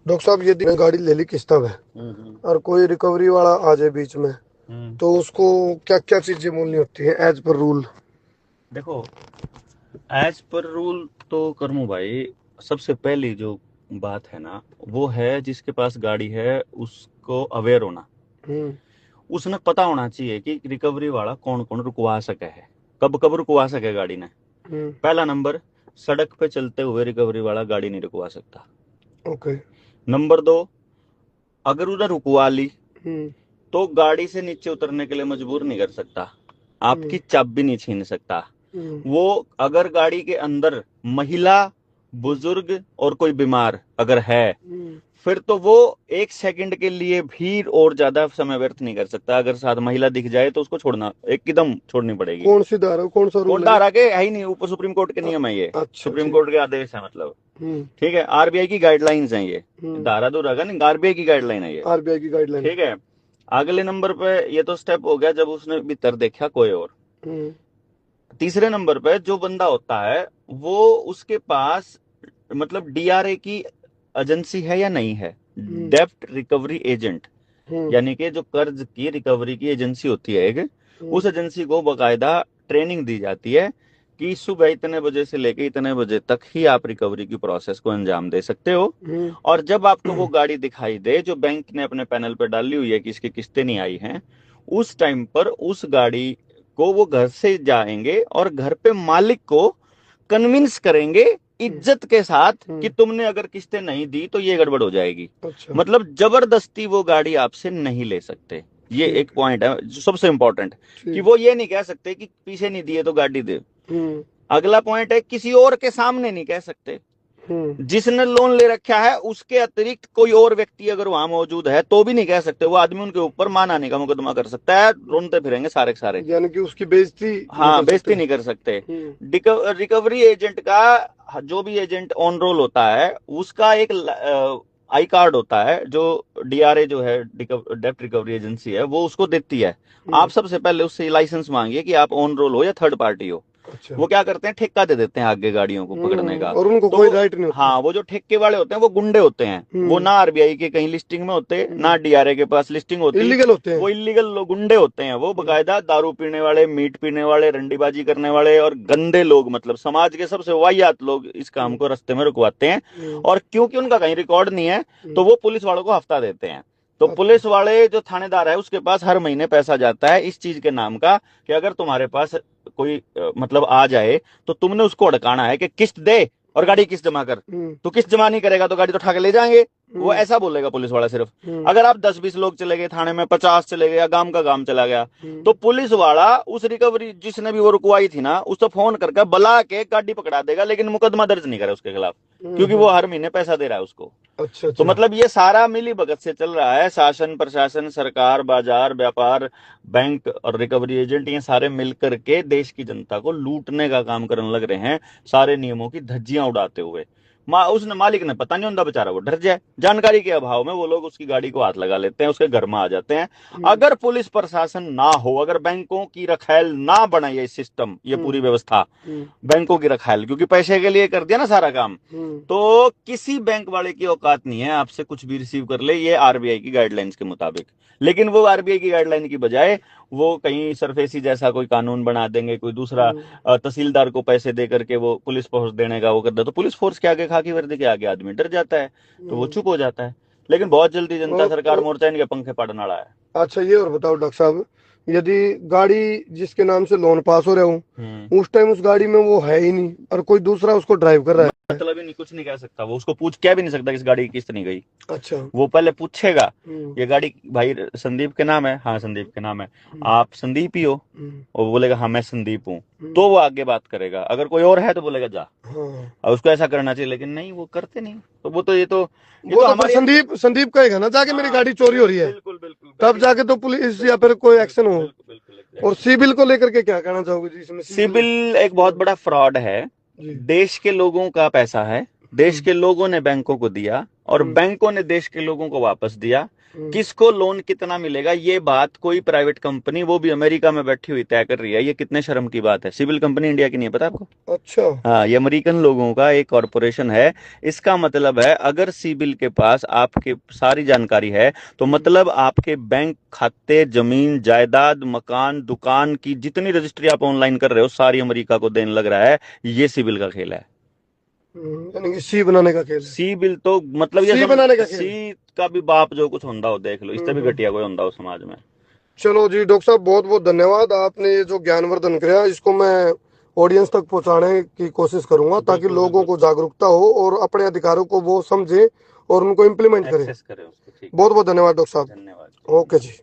Doctor साहब यदि मैं गाड़ी ले ली किस्तों में और कोई रिकवरी वाला आ जाए बीच में, तो उसको क्या क्या चीजें बोलनी होती है एज पर रूल? देखो, एज पर रूल तो करमू भाई, सबसे पहली जो बात है ना, वो है जिसके पास गाड़ी है उसको अवेयर होना। हम्म। उसने पता होना चाहिए कि रिकवरी वाला कौन कौन रुकवा सके है, कब कब रुकवा सके गाड़ी ने। हम्म। पहला नंबर, सड़क पे चलते हुए रिकवरी वाला गाड़ी नहीं रुकवा सकता। ओके। नंबर दो, अगर उधर रुकवा ली हम्म। तो गाड़ी से नीचे उतरने के लिए मजबूर नहीं कर सकता, आपकी हम्म। चाबी नहीं छीन सकता। हम्म। वो अगर गाड़ी के अंदर महिला, बुजुर्ग और कोई बीमार अगर है, हम्म। फिर तो वो एक सेकंड के लिए भी और ज्यादा समय व्यर्थ नहीं कर सकता। अगर साथ महिला दिख जाए तो उसको छोड़ना, एकदम छोड़नी पड़ेगी। कौन सी धारा, कौन सा कोर्ट रूल है ये? धारा के है ही नहीं, ऊपर सुप्रीम कोर्ट के अ- नियम है ये, अच्छा, सुप्रीम ठीक। कोर्ट के आदेश है मतलब। हम्म। ठीक है, आरबीआई की गाइडलाइंस हैं ये, हम्म। धारा दो रखा नहीं, आरबीआई की गाइडलाइन है ये। आरबीआई की गाइडलाइन। ठीक है, अगले नंबर पे, ये तो स्टेप हो गया जब उसने भीतर देखा कोई और। हम्म। तीसरे नंबर पे जो बंदा होता है, वो उसके पास मतलब डीआरए की एजेंसी है या नहीं है, हम्म। डेब्ट रिकवरी एजेंट, हम्म। यानी कि जो कर्ज की रिकवरी की एजेंसी होती है एक, हम्म। उस एजेंसी को बकायदा ट्रेनिंग दी जाती है कि सुबह इतने बजे से लेके इतने बजे तक ही आप रिकवरी की प्रोसेस को अंजाम दे सकते हो। हम्म। और जब आपको वो गाड़ी दिखाई दे जो बैंक ने अपने पैनल पे डाली हुई है कि इसकी किस्तें नहीं आई हैं, उस टाइम पर उस गाड़ी को वो घर से जाएंगे और घर पे मालिक को कन्विंस करेंगे हम्म। इज्जत के साथ कि हम्म। तुमने अगर किस्तें नहीं दी तो ये गड़बड़ हो जाएगी। अच्छा। मतलब जबरदस्ती वो गाड़ी आपसे नहीं ले सकते। ये एक ठीक। पॉइंट है जो सबसे इंपॉर्टेंट, कि ठीक। वो ये नहीं कह सकते कि पीछे नहीं दिए तो गाड़ी दे। हम्म। अगला पॉइंट है, किसी और के सामने नहीं कह सकते। हम्म। जिसने लोन ले रखा है उसके अतिरिक्त कोई और व्यक्ति अगर वहां मौजूद है तो भी नहीं कह सकते। वो आदमी उनके ऊपर मानहानि का मुकदमा कर सकता है, रोनते फिरेंगे सारे के सारे। यानी कि उसकी बेइज्जती नहीं हाँ, कर सकते। बेइज्जती नहीं कर सकते। हम्म। रिकवरी एजेंट का, जो भी एजेंट ऑन रोल होता है, उसका एक आई कार्ड होता है जो डीआरए जो है, डेप्ट रिकवरी एजेंसी है, वो उसको देती है। हम्म। आप सबसे पहले उससे लाइसेंस मांगिए कि आप ऑन रोल हो या थर्ड पार्टी हो। अच्छा। वो क्या करते हैं, ठेका दे देते हैं आगे गाड़ियों को पकड़ने का। और उनको तो कोई राइट नहीं होता। हाँ, वो जो ठेके वाले होते हैं वो गुंडे होते हैं, वो हम्म। ना आरबीआई के कहीं लिस्टिंग में होते, ना हम्म। डीआरए के पास लिस्टिंग होती। इलीगल होते हैं। वो इलीगल लोग, गुंडे होते हैं वो, हम्म। बकायदा दारू पीने वाले, मीट पीने वाले, रंडीबाजी करने वाले और गंदे लोग, मतलब समाज के सबसे वाहियात लोग इस काम हम्म। को रास्ते में रुकवाते हैं। हम्म। और क्योंकि उनका कहीं रिकॉर्ड नहीं है, तो हम्म। वो पुलिस वालों को हफ्ता देते हैं। तो अच्छा। पुलिस वाले जो थानेदार है उसके पास हर महीने पैसा जाता है इस चीज के नाम का, कि अगर तुम्हारे पास कोई मतलब आ जाए तो तुमने उसको अड़काना है कि किस्त दे और गाड़ी किस्त जमा कर। हम्म। तो किस्त जमा नहीं करेगा तो गाड़ी तो उठा के ले जाएंगे। वो हम्म। ऐसा बोलेगा पुलिस वाला सिर्फ। हम्म। अगर आप 10-20 लोग चले गए थाने में, 50 चले गए या गांव का गांव चला गया, हम्म। तो पुलिस वाला उस रिकवरी जिसने भी वो रुकवाई थी ना, उसको फोन करके बुला के गाड़ी पकड़ा देगा, लेकिन मुकदमा दर्ज नहीं करे उसके खिलाफ, क्योंकि वो हर महीने पैसा दे रहा है उसको। अच्छा, तो अच्छा। मतलब ये सारा मिली भगत से चल रहा है, शासन, प्रशासन, सरकार, बाजार, व्यापार, बैंक और रिकवरी एजेंट, ये सारे मिलकर के देश की जनता को लूटने का काम करने लग रहे हैं, सारे नियमों की धज्जियां उड़ाते हुए। उसने, मालिक ने पता नहीं होता बेचारा, वो डर जाए, जानकारी के अभाव में वो लोग उसकी गाड़ी को हाथ लगा लेते हैं, उसके घर में आ जाते हैं। हम्म। अगर पुलिस प्रशासन ना हो, अगर बैंकों की रखैल ना बने, ये सिस्टम, ये हम्म। पूरी व्यवस्था, हम्म। बैंकों की रखैल, क्योंकि पैसे के लिए कर दिया ना सारा काम, हम्म। तो किसी बैंक वाले की औकात नहीं है आपसे कुछ भी रिसीव कर ले, ये आरबीआई की गाइडलाइंस के मुताबिक। लेकिन वो आरबीआई की गाइडलाइन की बजाय वो कहीं सरफेसी जैसा कोई कानून बना देंगे, कोई दूसरा हम्म। तहसीलदार को पैसे दे करके वो पुलिस फोर्स देने का वो कर दे, तो पुलिस फोर्स के आगे, खाकी वर्दी के आगे आदमी डर जाता है, तो वो हम्म। चुप हो जाता है। लेकिन बहुत जल्दी जनता, सरकार और मोर्चा इनके पंखे पाड़ने वाला है। अच्छा, ये और बताओ डॉक्टर साहब, यदि गाड़ी जिसके नाम से लोन पास हो रहा हम्म। हूँ, उस टाइम उस गाड़ी में वो है ही नहीं और कोई दूसरा उसको ड्राइव कर रहा है। मतलब ही नहीं, कुछ नहीं कह सकता वो, उसको पूछ क्या भी नहीं सकता कि इस गाड़ी की किस्त नहीं गई। अच्छा। वो पहले पूछेगा, हम्म। ये गाड़ी भाई संदीप के नाम है? हाँ, संदीप के नाम है। हम्म। आप संदीप ही हो? हम्म। और वो बोलेगा हाँ मैं संदीप हूँ। हम्म। तो वो आगे बात करेगा, अगर कोई और है तो बोलेगा जा। हाँ। और उसको ऐसा करना चाहिए, लेकिन नहीं, वो करते नहीं। तो वो तो ये वो तो तो फिर हमारी। संदीप संदीप कहेगा ना जाके मेरी हाँ, गाड़ी चोरी हो रही है, बिल्कुल बिल्कुल, तब वेरी जाके तो पुलिस या बिल्कुल फिर कोई एक्शन बिल्कुल हो। बिल्कुल बिल्कुल, और एग्जैक्टली। सिबिल को लेकर के क्या कहना चाहोगे जी, इसमें सिबिल? सिबिल एक बहुत बड़ा फ्रॉड है। जी। देश के लोगों का पैसा है, देश के लोगों ने बैंकों को दिया और बैंकों ने देश के लोगों को वापस दिया। किसको लोन कितना मिलेगा ये बात कोई प्राइवेट कंपनी, वो भी अमेरिका में बैठी हुई, तय कर रही है। ये कितने शर्म की बात है। सिविल कंपनी इंडिया की नहीं है, पता आपको? अच्छा। हाँ, ये अमेरिकन लोगों का एक कॉरपोरेशन है। इसका मतलब है अगर सिविल के पास आपके सारी जानकारी है तो मतलब आपके बैंक खाते, जमीन जायदाद, मकान, दुकान की जितनी रजिस्ट्री आप ऑनलाइन कर रहे हो सारी अमेरिका को देने लग रहा है। ये सिविल का खेल है। यानी कि सी बनाने का खेल है। सी बिल तो मतलब ये सी बनाने का खेल। सी का भी बाप जो कुछ होता हो देख लो, इससे भी घटिया कोई होता हो समाज में। चलो जी डॉक्टर साहब, बहुत बहुत धन्यवाद। आपने ये जो ज्ञानवर्धन किया इसको मैं ऑडियंस तक पहुंचाने की कोशिश करूंगा ताकि लोगों को जागरूकता हो और अपने अधिकारों को वो समझे और उनको इम्प्लीमेंट करें। एक्सेस करें उसको। ठीक, बहुत बहुत धन्यवाद डॉक्टर साहब। धन्यवाद। ओके जी।